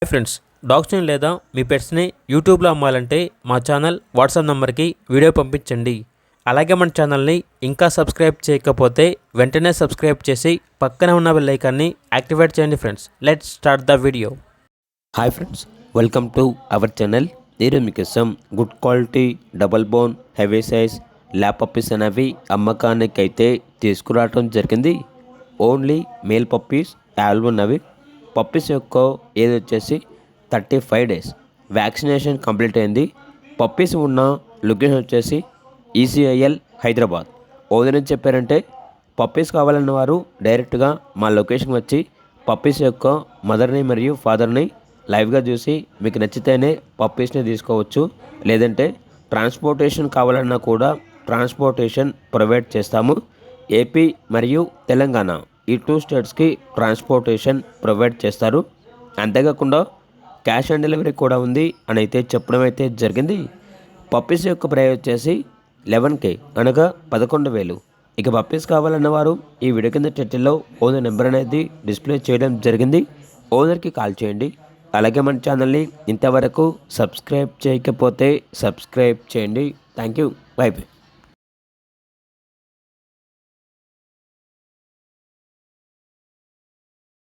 Hi friends, డాగ్స్ని లేదా మీ పెట్స్ని యూట్యూబ్లో అమ్మాలంటే మా ఛానల్ వాట్సాప్ నెంబర్కి వీడియో పంపించండి. అలాగే మన ఛానల్ని ఇంకా సబ్స్క్రైబ్ చేయకపోతే వెంటనే సబ్స్క్రైబ్ చేసి పక్కనే ఉన్న బెల్ ఐకాన్ని యాక్టివేట్ చేయండి. Friends, let's start the video. Hi friends, welcome to our channel. నేను మీకోసం good quality double bone heavy size lap puppies అనేవి అమ్మకానికి అయితే తీసుకురావడం జరిగింది. ఓన్లీ మేల్ పప్పీస్ అవైలబుల్ ఉన్నవి. పప్పీస్ యొక్క ఏజ్ వచ్చేసి 35 days. వ్యాక్సినేషన్ కంప్లీట్ అయింది. పప్పీస్ ఉన్న లొకేషన్ వచ్చేసి ECIL హైదరాబాద్. ఓనర్ ఏం చెప్పారంటే, పప్పీస్ కావాలన్న వారు డైరెక్ట్గా మా లొకేషన్ వచ్చి పప్పీస్ యొక్క మదర్ని మరియు ఫాదర్ని లైవ్గా చూసి మీకు నచ్చితేనే పప్పీస్ని తీసుకోవచ్చు. లేదంటే ట్రాన్స్పోర్టేషన్ కావాలన్నా కూడా ట్రాన్స్పోర్టేషన్ ప్రొవైడ్ చేస్తాము. ఏపీ మరియు తెలంగాణ ఈ 2 స్టేట్స్కి ట్రాన్స్పోర్టేషన్ ప్రొవైడ్ చేస్తారు. అంతేకాకుండా క్యాష్ ఆన్ డెలివరీ కూడా ఉంది అని అయితే చెప్పడం అయితే జరిగింది. పప్పీస్ యొక్క ప్రైస్ వచ్చేసి 11K అనగా 11,000. ఇక పప్పీస్ కావాలన్న వారు ఈ వీడియో కింద టైటిల్లో ఓనర్ నెంబర్ అనేది డిస్ప్లే చేయడం జరిగింది. ఓనర్కి కాల్ చేయండి. అలాగే మన ఛానల్ని ఇంతవరకు సబ్స్క్రైబ్ చేయకపోతే సబ్స్క్రైబ్ చేయండి. Thank you. By by.